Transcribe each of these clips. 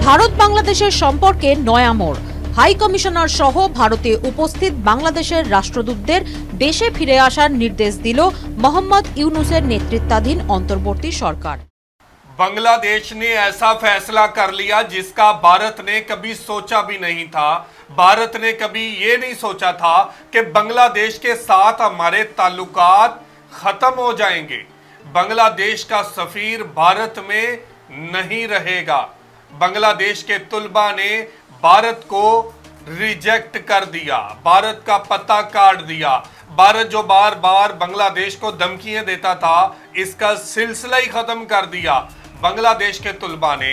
ভারত বাংলাদেশের সম্পর্কে নয়া মোড়। হাই কমিশনার সহ ভারতে উপস্থিত বাংলাদেশের রাষ্ট্রদূতদের দেশে ফিরে আসার নির্দেশ দিল মোহাম্মদ ইউনূসের নেতৃত্বাধীন অন্তর্বর্তী সরকার। बांग्लादेश ने ऐसा फैसला कर लिया जिसका भारत ने कभी सोचा भी नहीं था। भारत ने कभी ये नहीं सोचा था कि बांग्लादेश के साथ हमारे ताल्लुकात खत्म हो जाएंगे। बांग्लादेश का सफीर भारत में नहीं रहेगा। बांग्लादेश के तुलबा ने भारत को रिजेक्ट कर दिया, भारत का पत्ता काट दिया। भारत जो बार बार बांग्लादेश को धमकियां देता था, इसका सिलसिला ही खत्म कर दिया। बांग्लादेश के तुलबा ने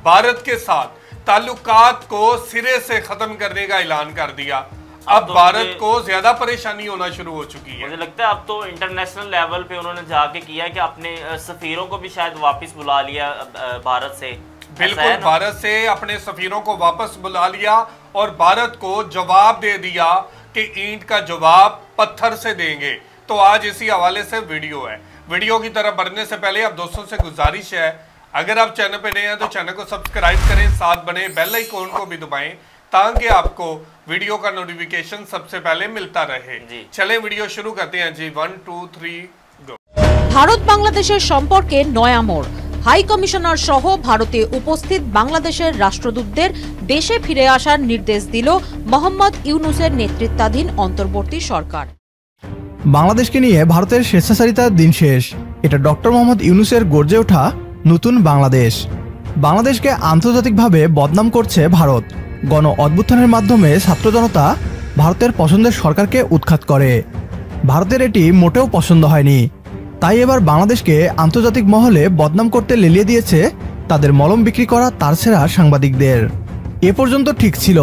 भारत के साथ ताल्लुकात को सिरे से खत्म करने का ऐलान कर दिया। अब तो भारत को ज्यादा परेशानी होना शुरू हो चुकी है। मुझे लगता है अब तो इंटरनेशनल लेवल पे उन्होंने जाके किया कि अपने सफीरों को भी शायद वापस बुला लिया भारत से। बिल्कुल, भारत से अपने सफीरों को वापस बुला लिया और भारत को जवाब दे दिया कि ईंट का जवाब पत्थर से देंगे। तो आज इसी हवाले से वीडियो है। वीडियो की तरफ बढ़ने से पहले आप दोस्तों से गुजारिश है, अगर आप चैनल पे नए हैं तो चैनल को सब्सक्राइब करें, साथ बने बेल आइकॉन को भी दबाएं ताकि आपको वीडियो का नोटिफिकेशन सबसे पहले मिलता रहे। चलें वीडियो शुरू करते हैं जी। 1 2 3 गो। ভারত বাংলাদেশের সম্পর্কে নয়া মোড়। হাই কমিশনার সহ ভারতে উপস্থিত বাংলাদেশের রাষ্ট্রদূতদের দেশে ফিরে আসার নির্দেশ দিল মোহাম্মদ ইউনূসের নেতৃত্বাধীন অন্তর্বর্তী সরকার। বাংলাদেশকে নিয়ে ভারতের স্বেচ্ছাচারিতার দিন শেষ। এটা ডক্টর মোহাম্মদ ইউনূসের গর্জে ওঠা নতুন বাংলাদেশ। বাংলাদেশকে আন্তর্জাতিকভাবে বদনাম করছে ভারত। গণ অভ্যুত্থানের মাধ্যমে ছাত্র জনতা ভারতের পছন্দের সরকারকে উৎখাত করে। ভারতের এটি মোটেও পছন্দ হয়নি। তাই এবার বাংলাদেশকে আন্তর্জাতিক মহলে বদনাম করতে লেলিয়ে দিয়েছে তাদের মলম বিক্রি করা তারছেড়া সাংবাদিকদের। এ পর্যন্ত ঠিক ছিল,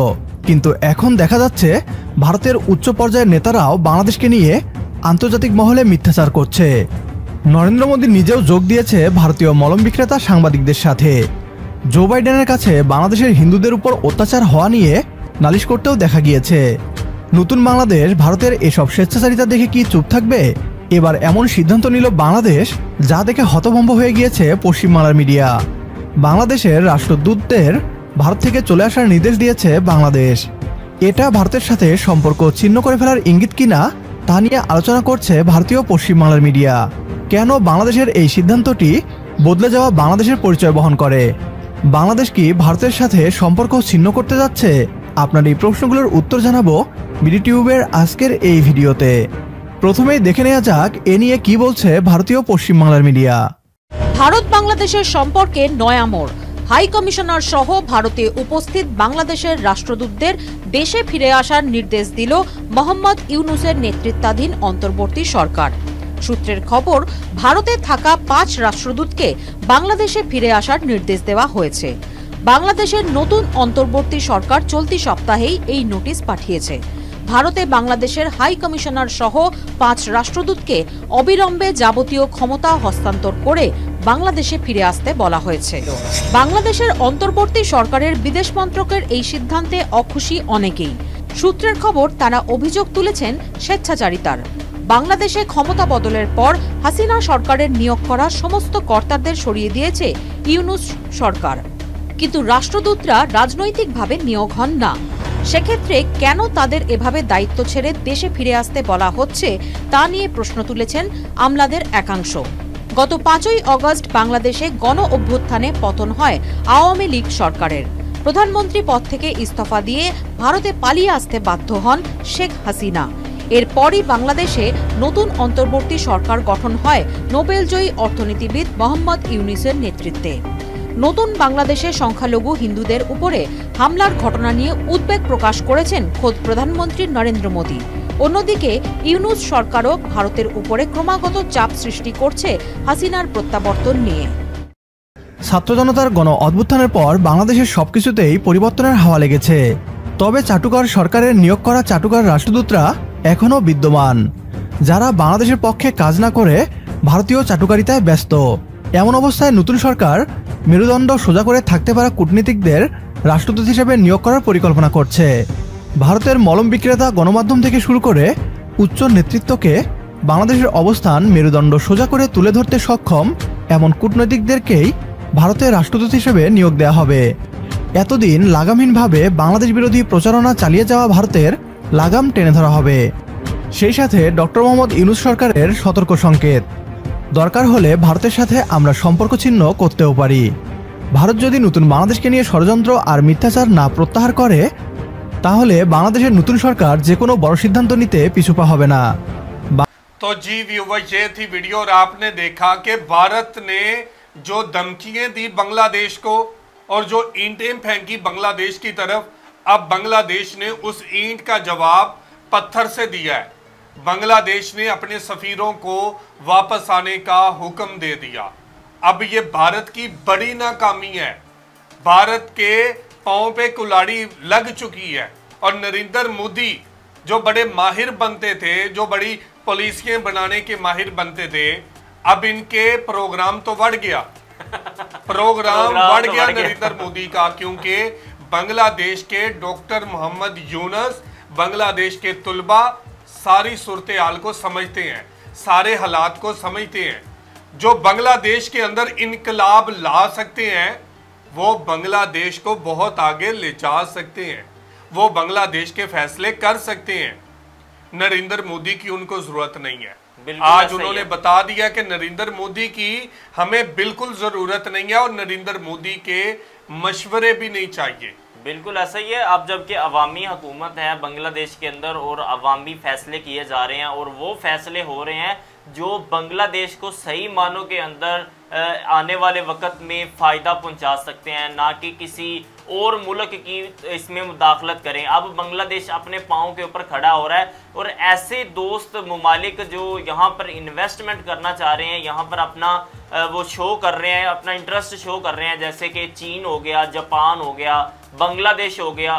কিন্তু এখন দেখা যাচ্ছে ভারতের উচ্চ পর্যায়ের নেতারাও বাংলাদেশকে নিয়ে আন্তর্জাতিক মহলে মিথ্যাচার করছে। নরেন্দ্র মোদী নিজেও যোগ দিয়েছে ভারতীয় মলম বিক্রেতা সাংবাদিকদের সাথে। জো বাইডেনের কাছে বাংলাদেশের হিন্দুদের উপর অত্যাচার হওয়া নিয়ে নালিশ করতেও দেখা গিয়েছে। নতুন বাংলাদেশ ভারতের এসব স্বেচ্ছাচারিতা দেখে কি চুপ থাকবে? এবার এমন সিদ্ধান্ত নিল বাংলাদেশ, যা দেখে হতভম্ব হয়ে গিয়েছে পশ্চিমবাংলার মিডিয়া। বাংলাদেশের রাষ্ট্রদূতদের ভারত থেকে চলে আসার নির্দেশ দিয়েছে বাংলাদেশ। এটা ভারতের সাথে সম্পর্ক ছিন্ন করে ফেলার ইঙ্গিত কিনা তা নিয়ে আলোচনা করছে ভারতীয় পশ্চিমবাংলার মিডিয়া। কেন বাংলাদেশের এই সিদ্ধান্তটি বদলে যাওয়া বাংলাদেশের পরিচয় বহন করে? বাংলাদেশ কি ভারতের সাথে সম্পর্ক ছিন্ন করতে যাচ্ছে? আপনার এই প্রশ্নগুলোর উত্তর জানাবো বিডিটিউবের আজকের এই ভিডিওতে। প্রথমেই দেখে নেওয়া যাক এ নিয়ে কি বলছে ভারতীয় পশ্চিমবাংলার মিডিয়া। ভারত বাংলাদেশের সম্পর্কে নয়া মোড়। হাই কমিশনার সহ ভারতে উপস্থিত বাংলাদেশের রাষ্ট্রদূতদের দেশে ফিরে আসার নির্দেশ দিল মোহাম্মদ ইউনূসের নেতৃত্বাধীন অন্তর্বর্তী সরকার। সূত্রের খবর, ভারতে থাকা 5 রাষ্ট্রদূতকে বাংলাদেশে ফিরে আসার নির্দেশ দেওয়া হয়েছে। বাংলাদেশের নতুন অন্তর্বর্তী সরকার চলতি সপ্তাহেই এই নোটিশ পাঠিয়েছে। ভারতে বাংলাদেশের হাই কমিশনার সহ 5 রাষ্ট্রদূতকে অবিলম্বে যাবতীয় ক্ষমতা হস্তান্তর করে বাংলাদেশে ফিরে আসতে বলা হয়েছে। বাংলাদেশের অন্তর্বর্তী সরকারের বিদেশ মন্ত্রকের এই সিদ্ধান্তে অখুশি অনেকেই। সূত্রের খবর, তারা অভিযোগ তুলেছেন স্বেচ্ছাচারিতার। বাংলাদেশে ক্ষমতা বদলের পর হাসিনা সরকারের নিয়োগ করা সমস্ত কর্তাদের সরিয়ে দিয়েছে ইউনূস সরকার, কিন্তু রাষ্ট্রদূতরা রাজনৈতিকভাবে নিয়োগ হন না। সেক্ষেত্রে কেন তাদের এভাবে দায়িত্ব ছেড়ে দেশে ফিরে আসতে বলা হচ্ছে তা নিয়ে প্রশ্ন তুলেছেন আমলাদের একাংশ। গত 5ই আগস্ট বাংলাদেশে গণ অভ্যুত্থানে পতন হয় আওয়ামী লীগ সরকারের। প্রধানমন্ত্রী পদ থেকে ইস্তফা দিয়ে ভারতে পালিয়ে আসতে বাধ্য হন শেখ হাসিনা। এরপরই বাংলাদেশে নতুন অন্তর্বর্তী সরকার গঠন হয় নোবেলজয়ী অর্থনীতিবিদ মোহাম্মদ ইউনূসের নেতৃত্বে। নতুন বাংলাদেশে সংখ্যালঘু হিন্দুদের উপরে হামলার ঘটনা নিয়ে উদ্বেগ প্রকাশ করেছেন খোদ প্রধানমন্ত্রী নরেন্দ্র মোদী। অন্যদিকে ইউনূস সরকারও ভারতের উপরে ক্রমাগত চাপ সৃষ্টি করছে হাসিনার প্রত্যাবর্তন নিয়ে। ছাত্র জনতার গণ অভ্যুত্থানের পর বাংলাদেশের সবকিছুতেই পরিবর্তনের হাওয়া লেগেছে। তবে চাটুকার সরকারের নিয়োগ করা চাটুকার রাষ্ট্রদূতরা এখনও বিদ্যমান, যারা বাংলাদেশের পক্ষে কাজ না করে ভারতীয় চাটুকারিতায় ব্যস্ত। এমন অবস্থায় নতুন সরকার মেরুদণ্ড সোজা করে থাকতে পারা কূটনীতিকদের রাষ্ট্রদূত হিসেবে নিয়োগ করার পরিকল্পনা করছে। ভারতের মলম বিক্রেতা গণমাধ্যম থেকে শুরু করে উচ্চ নেতৃত্বকে বাংলাদেশের অবস্থান মেরুদণ্ড সোজা করে তুলে ধরতে সক্ষম এমন কূটনৈতিকদেরকেই ভারতের রাষ্ট্রদূত হিসেবে নিয়োগ দেওয়া হবে। এতদিন লাগামহীনভাবে বাংলাদেশ বিরোধী প্রচারণা চালিয়ে যাওয়া ভারতের লাগাম টেনে ধরা হবে। সেই সাথে ডক্টর মোহাম্মদ ইউনূস সরকারের সতর্ক সংকেত, দরকার হলে ভারতের সাথে আমরা সম্পর্ক ছিন্ন করতেও পারি। ভারত যদি নতুন বাংলাদেশকে নিয়ে ষড়যন্ত্র আর মিথ্যাচার না প্রত্যাহার করে, তাহলে বাংলাদেশের নতুন সরকার যে কোনো বড় সিদ্ধান্ত নিতে পিছুপা হবে না। तो जी व्यूवर, ये थी वीडियो और आपने देखा कि भारत ने जो धमकियां दी बांग्लादेश को और जो ईंटें फेंकी बांग्लादेश की तरफ, अब बांग्लादेश ने उस ईंट का जवाब पत्थर से दिया है। बांग्लादेश ने अपने सफीरों को वापस आने का हुक्म दे दिया। अब ये भारत की बड़ी नाकामी है। भारत के पांव पे कुल्हाड़ी लग चुकी है और नरेंद्र मोदी जो बड़े माहिर बनते थे, जो बड़ी पॉलिसियां बनाने के माहिर बनते थे, अब इनके प्रोग्राम तो बढ़ गया प्रोग्राम बढ़ गया नरेंद्र मोदी का, क्योंकि बांग्लादेश के डॉक्टर मोहम्मद यूनुस बांग्लादेश के तुलबा सारी सूरत हाल को समझते हैं, सारे हालात को समझते हैं। जो बांग्लादेश के अंदर इनकलाब ला सकते हैं, वो बांग्लादेश को बहुत आगे ले जा सकते हैं, वो बांग्लादेश के फैसले कर सकते हैं। नरेंद्र मोदी की उनको जरूरत नहीं है। आज उन्होंने बता दिया कि नरेंद्र मोदी की हमें बिल्कुल जरूरत नहीं है और नरेंद्र मोदी के मशवरे भी नहीं चाहिए। बिल्कुल ऐसा ही है। अब जबकि अवामी हुकूमत है बांग्लादेश के अंदर और अवामी फैसले किए जा रहे हैं और वो फैसले हो रहे हैं जो बांग्लादेश को सही मानों के अंदर आने वाले वक्त में फ़ायदा पहुंचा सकते हैं, ना कि किसी और मुल्क की इसमें मुदाखलत करें। अब बांग्लादेश अपने पाँव के ऊपर खड़ा हो रहा है और ऐसे दोस्त ममालिक जो यहाँ पर इन्वेस्टमेंट करना चाह रहे हैं, यहाँ पर अपना वो शो कर रहे हैं, अपना इंटरेस्ट शो कर रहे हैं, जैसे कि चीन हो गया, जापान हो गया, बांग्लादेश हो गया,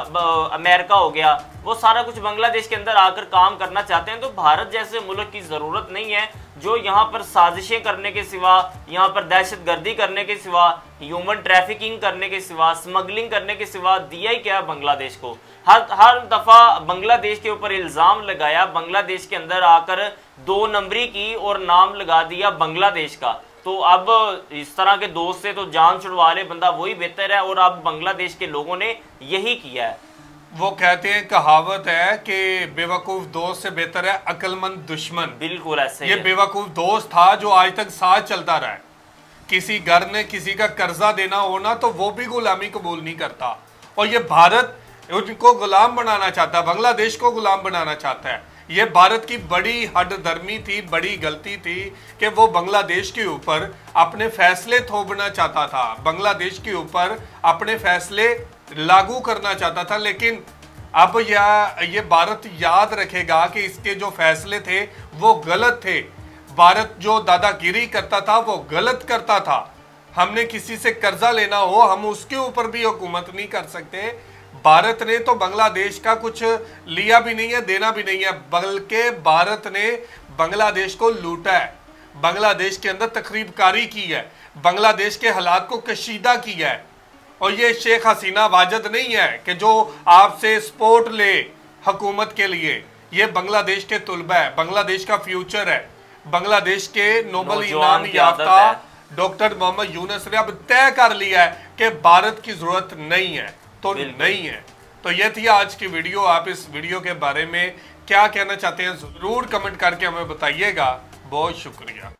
अमेरिका हो गया, वो सारा कुछ बांग्लादेश के अंदर आकर काम करना चाहते हैं। तो भारत जैसे मुल्क की ज़रूरत नहीं है जो यहाँ पर साजिशें करने के सिवा, यहाँ पर दहशतगर्दी करने के सिवा, ह्यूमन ट्रैफिकिंग करने के सिवा, स्मगलिंग करने के सिवा दिया ही क्या है बांग्लादेश को। हर दफ़ा बांग्लादेश के ऊपर इल्ज़ाम लगाया, बांग्लादेश के अंदर आकर 2 नंबरी की और नाम लगा दिया बांग्लादेश का। तो अब इस तरह के दोस्त से तो जान छुड़वा ले बंदा, वही बेहतर है। और अब बांग्लादेश के लोगों ने यही किया है। वो कहते हैं, कहावत है कि बेवकूफ दोस्त से बेहतर है अक्लमंद दुश्मन। बिल्कुल ऐसे ये बेवकूफ दोस्त था जो आज तक साथ चलता रहा है। किसी घर ने किसी का कर्जा देना हो ना, तो वो भी गुलामी कबूल नहीं करता। और ये भारत उनको गुलाम बनाना चाहता है, बांग्लादेश को गुलाम बनाना चाहता है। ये भारत की बड़ी हडधर्मी थी, बड़ी गलती थी कि वो बांग्लादेश के ऊपर अपने फैसले थोपना चाहता था, बांग्लादेश के ऊपर अपने फैसले लागू करना चाहता था। लेकिन अब ये भारत याद रखेगा कि इसके जो फैसले थे वो गलत थे। भारत जो दादागिरी करता था वो गलत करता था। हमने किसी से कर्जा लेना हो, हम उसके ऊपर भी हुकूमत नहीं कर सकते। भारत ने तो बांग्लादेश का कुछ लिया भी नहीं है, देना भी नहीं है, बल्कि भारत ने बांग्लादेश को लूटा है, बांग्लादेश के अंदर तखरीबकारी की है, बांग्लादेश के हालात को कशीदा किया है। और ये शेख हसीना वाजद नहीं है कि जो आपसे सपोर्ट ले हुकूमत के लिए। ये बांग्लादेश के तुलबा है, बांग्लादेश का फ्यूचर है, बांग्लादेश के नोबल इनाम याफ्ता डॉक्टर मोहम्मद यूनुस ने अब तय कर लिया है कि भारत की जरूरत नहीं है तो नहीं है। तो ये थी आज की वीडियो। आप इस वीडियो के बारे में क्या कहना चाहते हैं जरूर कमेंट करके हमें बताइएगा। बहुत शुक्रिया।